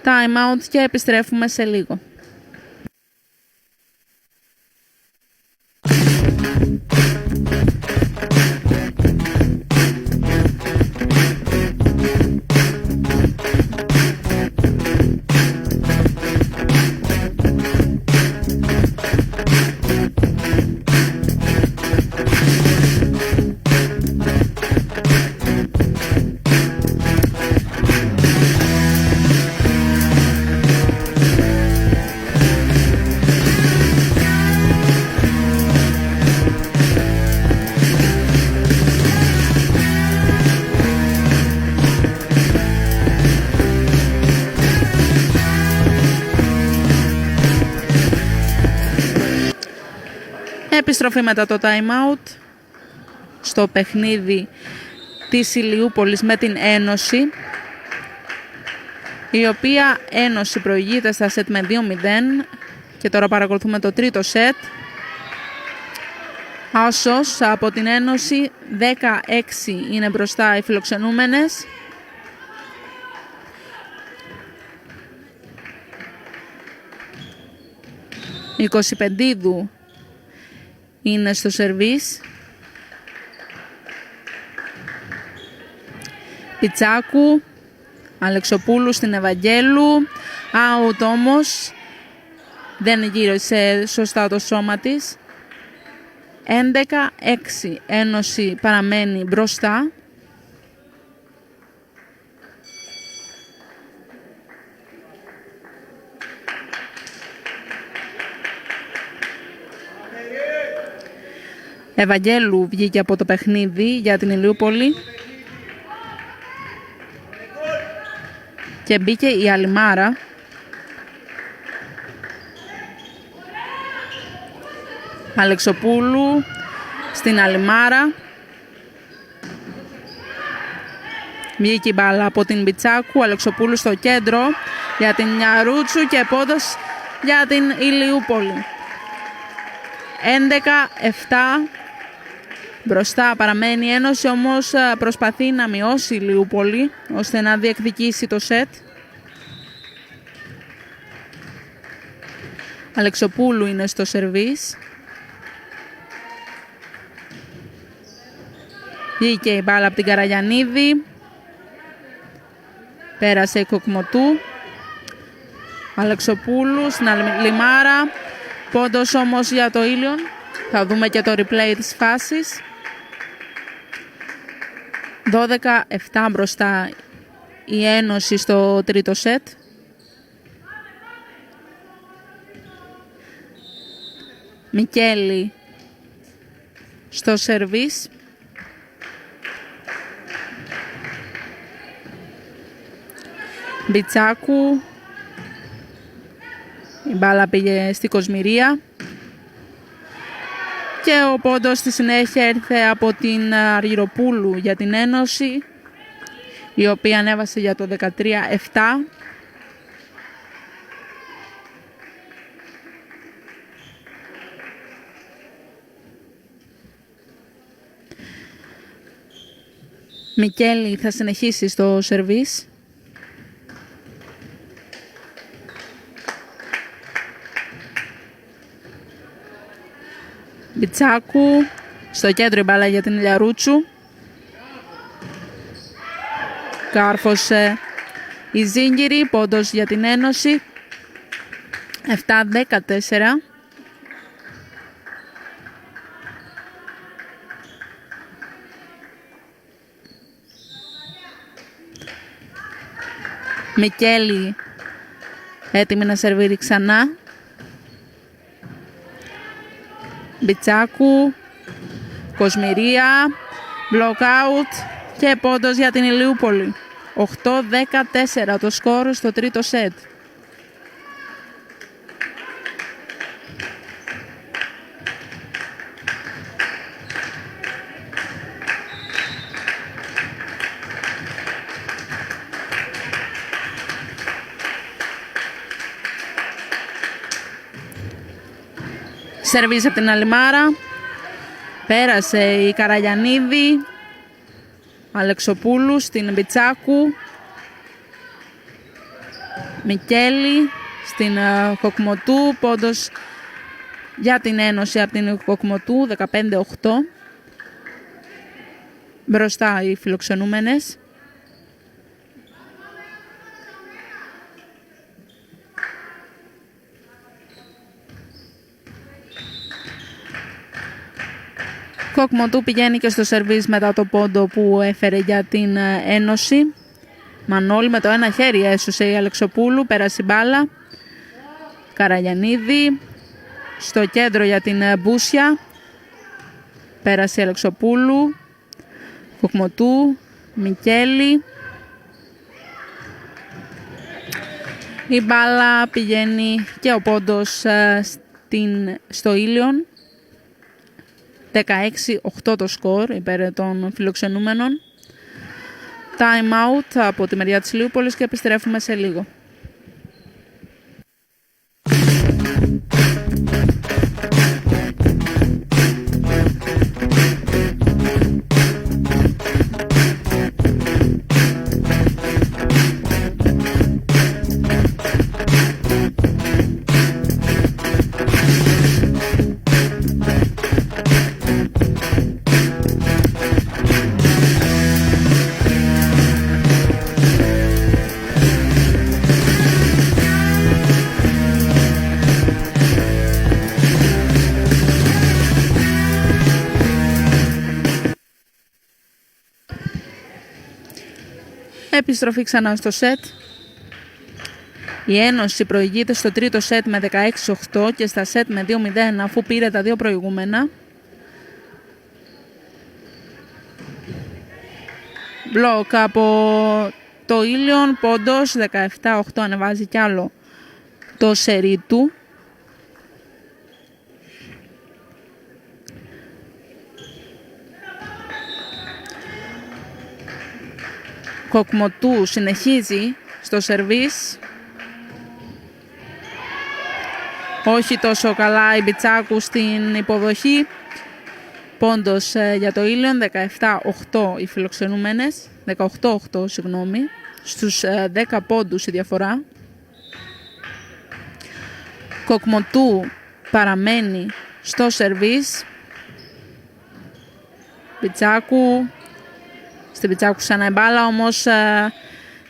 Speaker 1: Time out και επιστρέφουμε σε λίγο. Επιστροφή μετά το time out στο παιχνίδι της Ηλιούπολης με την Ένωση. η οποία Ένωση προηγείται στα σετ με 2-0 και τώρα παρακολουθούμε το τρίτο σετ. Άσος από την Ένωση, 16 είναι μπροστά οι φιλοξενούμενες. Η 25 είναι στο σερβίς. Πιτσάκου, Αλεξοπούλου στην Ευαγγέλου. Out όμως, δεν γύρισε σωστά το σώμα της. 11-6, Ένωση παραμένει μπροστά. Ευαγγέλου βγήκε από το παιχνίδι για την Ηλιούπολη και μπήκε η Αλιμάρα. Αλεξοπούλου στην Αλιμάρα. Βγήκε η μπάλα από την Πιτσάκου. Αλεξοπούλου στο κέντρο για την Νιαρούτσου και πόντος για την Ηλιούπολη. 11-7. Μπροστά παραμένει η Ένωση, όμως προσπαθεί να μειώσει η Ηλιούπολη ώστε να διεκδικήσει το σετ. Αλεξοπούλου είναι στο σερβίς. Βγήκε η μπάλα από την Καραγιαννίδη. Πέρασε η Κοκμωτού. Αλεξοπούλου στην Αλιμάρα. Πόντος όμως για το Ήλιον. Θα δούμε και το replay της φάσης. 12-7 μπροστά η Ένωση στο τρίτο σετ. Μικέλη στο σερβίς. Μπιτσάκου. Η μπάλα πήγε στη Κοσμηρία. Και ο πόντος στη συνέχεια ήρθε από την Αργυροπούλου για την Ένωση, η οποία ανέβασε για το 13-7. Μικέλη θα συνεχίσει στο σερβίς. Πιτσάκου, στο κέντρο η μπάλα για την Ηλιαρούτσου. Κάρφωσε η Ζήγκυρη, πόντος για την Ένωση. 7-14. Μικέλη έτοιμη να σερβίρει ξανά. Μπιτσάκου, Κοσμηρία, block out και πόντος για την Ηλιούπολη. 8-14 το σκορ στο τρίτο σετ. Σερβίς από την Αλιμάρα. Πέρασε η Καραγιαννίδη. Αλεξοπούλου στην Μπιτσάκου. Μικέλη στην Κοκμωτού. Πόντος για την Ένωση από την Κοκμωτού. 15-8. Μπροστά οι φιλοξενούμενες. Κοκμωτού πηγαίνει και στο σερβίς μετά το πόντο που έφερε για την Ένωση. Μανώλη με το ένα χέρι έσωσε η Αλεξοπούλου, πέρασε η μπάλα. Καραγιαννίδη στο κέντρο για την Μπούσια. Πέρασε η Αλεξοπούλου. Κοκμωτού, Μικέλη. Η μπάλα πηγαίνει και ο πόντος στο Ήλιον. 16-8 το σκορ υπέρ των φιλοξενούμενων. time out από τη μεριά της Ηλιούπολης και επιστρέφουμε σε λίγο. Επιστροφή ξανά στο σετ. Η Ένωση προηγείται στο τρίτο σετ με 16-8 και στα σετ με 2-0 αφού πήρε τα δύο προηγούμενα. Μπλοκ από το Ήλιον, πόντος 17-8, ανεβάζει κι άλλο το σερί του. Κοκμοτού συνεχίζει στο σερβίς. Όχι τόσο καλά η Μπιτσάκου στην υποδοχή. Πόντος για το Ήλιον, 17-8 οι φιλοξενούμενες. 18-8, συγγνώμη. Στους 10 πόντους η διαφορά. Κοκμοτού παραμένει στο σερβίς. Μπιτσάκου. Στην Μπιτσάκου ξανά η μπάλα, όμως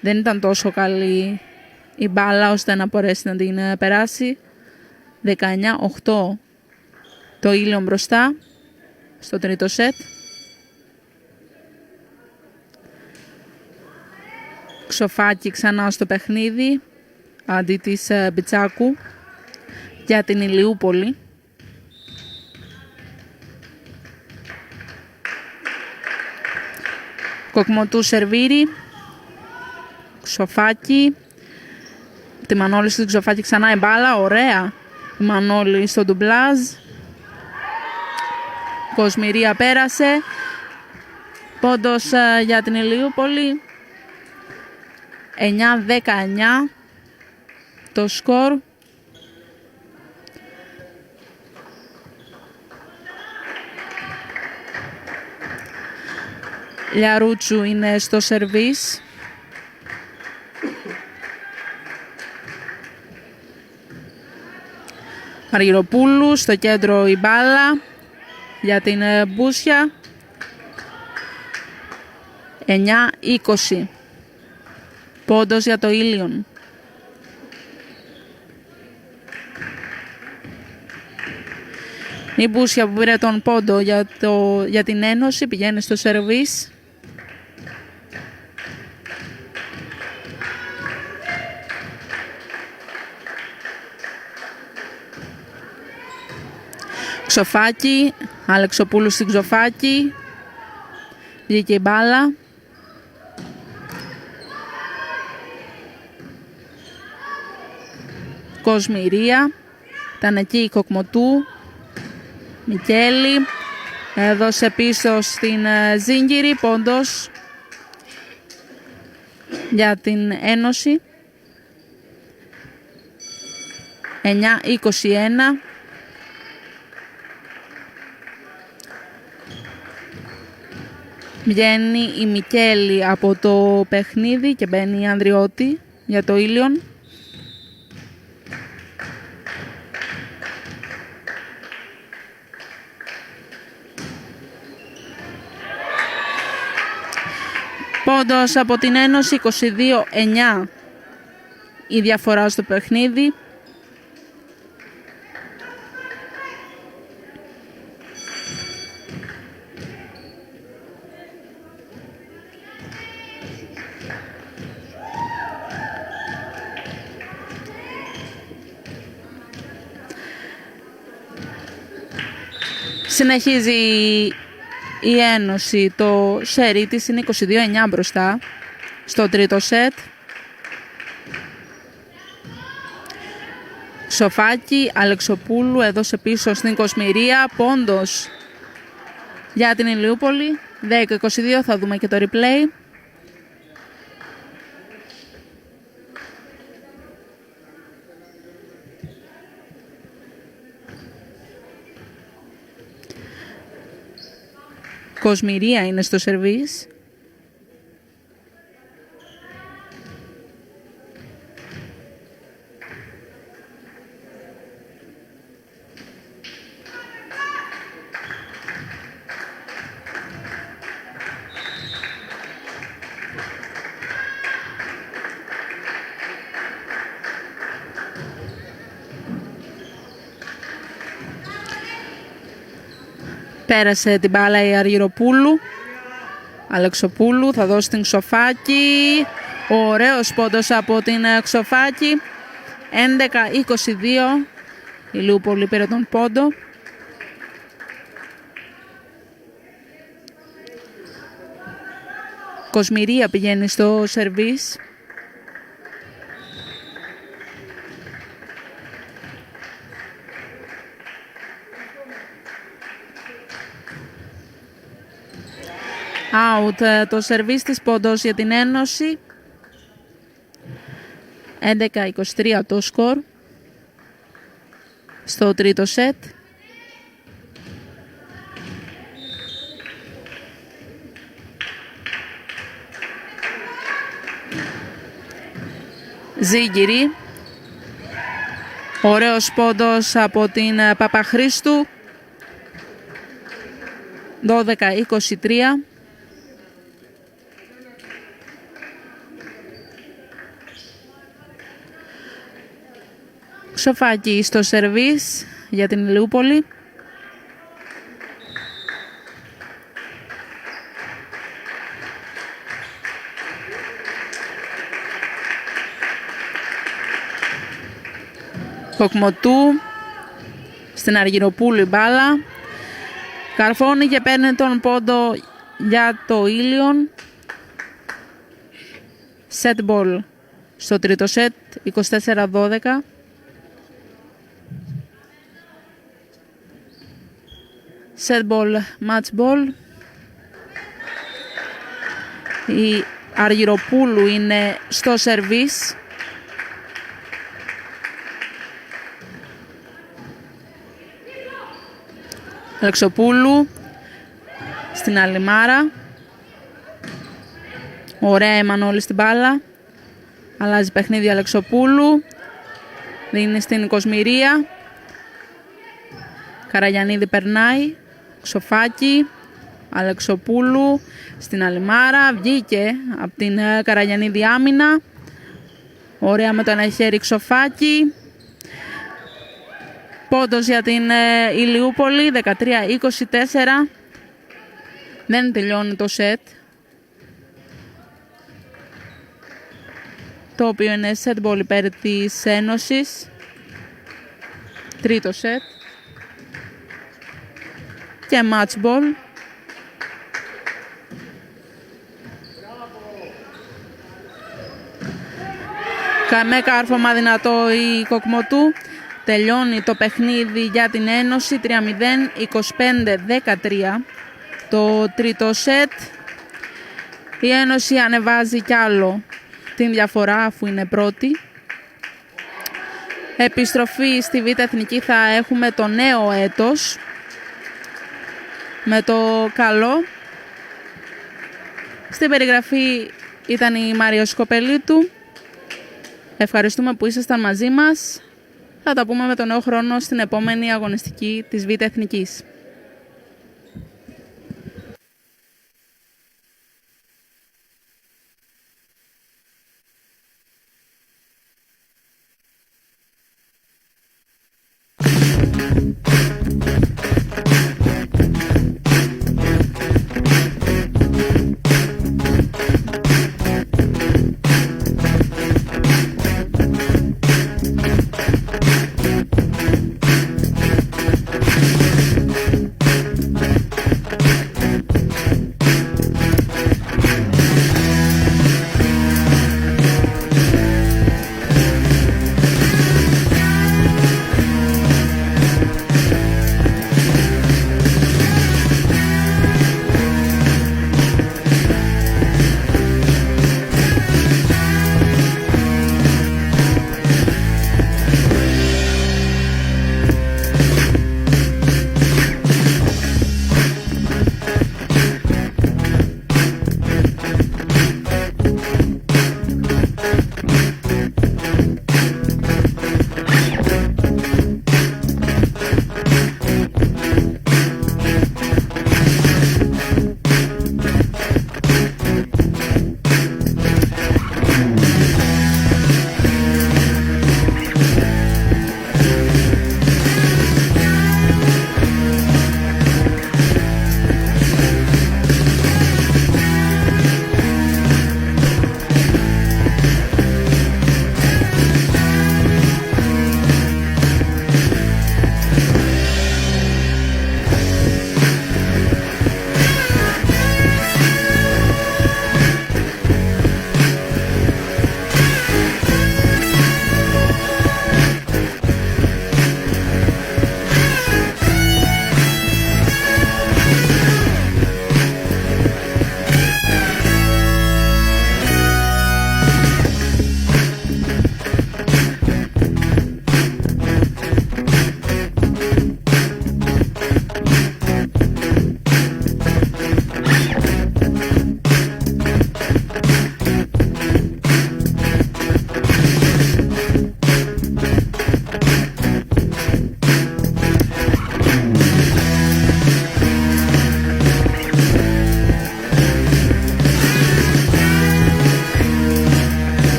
Speaker 1: δεν ήταν τόσο καλή η μπάλα ώστε να μπορέσει να την περάσει. 19-8 το Ήλιον μπροστά στο τρίτο σετ. Ξοφάκι ξανά στο παιχνίδι αντί της Μπιτσάκου για την Ηλιούπολη. Κοκμοτού σερβίρι. Ξοφάκι. Τη Μανώλη στην Ξοφάκι ξανά η μπάλα. Ωραία. Η Μανώλη στο ντουμπλάζ. Κοσμηρία πέρασε. Πόντος για την Ηλιούπολη. 9-19 το σκορ. Λιαρούτσου είναι στο σερβίς. Αργυροπούλου στο κέντρο η μπάλα για την Μπούσια. 9-20. Πόντος για το Ήλιον. Η Μπούσια που πήρε τον πόντο για την Ένωση πηγαίνει στο σερβίς. Ξοφάκι, Αλεξοπούλου στην Ξοφάκι. Βγήκε η μπάλα. Κοσμηρία. Ήταν εκεί η Κοκμοτού. Μικέλη. Έδωσε πίσω στην Ζίγκυρη. Πόντος για την Ένωση. 9-21. Βγαίνει η Μικέλη από το παιχνίδι και μπαίνει η Ανδριώτη για το Ήλιον. Πόντος από την Ένωση, 22-9 η διαφορά στο παιχνίδι. Συνεχίζει η Ένωση, το σερί της είναι 22-9 μπροστά στο τρίτο σετ. Σοφάκη, Αλεξοπούλου έδωσε πίσω στην Κοσμηρία, πόντος για την Ηλιούπολη, 10-22, θα δούμε και το replay. Κοσμηρία είναι στο σερβίς. Πέρασε την μπάλα η Αργυροπούλου. Αλεξοπούλου θα δώσει την Ξοφάκη. Ωραίος πόντος από την Ξοφάκη. 11-22. Η Λιούπολη πήρε τον πόντο. Κοσμηρία πηγαίνει στο σερβίς. Out το σερβίς της, πόντος για την Ένωση. 11-23 το σκορ στο τρίτο σετ. Ζήγκυρη. Ωραίος πόντος από την Παπαχρήστου. 12-23. Ξοφάκη στο σερβίς για την Ηλιούπολη. Κοκμοτού στην Αργυροπούλου η μπάλα. Καρφώνει και παίρνει τον πόντο για το Ήλιον. Set ball στο τρίτο σετ, 24-12. Set ball, match ball. Η Αργυροπούλου είναι στο σερβίς. Αλεξοπούλου στην Αλιμάρα. Ωραία η Μανώλη στην μπάλα. Αλλάζει παιχνίδι Αλεξοπούλου. Δίνει στην Κοσμηρία. Καραγιαννίδη περνάει. Ξοφάκη. Αλεξοπούλου στην Αλιμάρα. Βγήκε από την Καραγιαννίδη άμυνα. Ωραία με το ένα χέρι Ξοφάκη. Πόντος για την Ηλιούπολη, 13-24. Δεν τελειώνει το σετ, το οποίο είναι set ball υπέρ της Ένωσης. Τρίτο σετ και match ball. Με κάρφωμα δυνατό η Κοκμοτού. Τελειώνει το παιχνίδι για την Ένωση, 3-0, 25-13. Το τρίτο σετ. Η Ένωση ανεβάζει κι άλλο την διαφορά αφού είναι πρώτη. Επιστροφή στη Β' Εθνική θα έχουμε το νέο έτος με το καλό. Στην περιγραφή ήταν η Μάρια Σκοπελίτου. Ευχαριστούμε που ήσασταν μαζί μας. Θα τα πούμε με τον νέο χρόνο στην επόμενη αγωνιστική της Β' Εθνικής.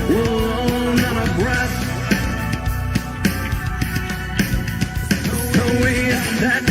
Speaker 2: Whoa, not a breath. So is that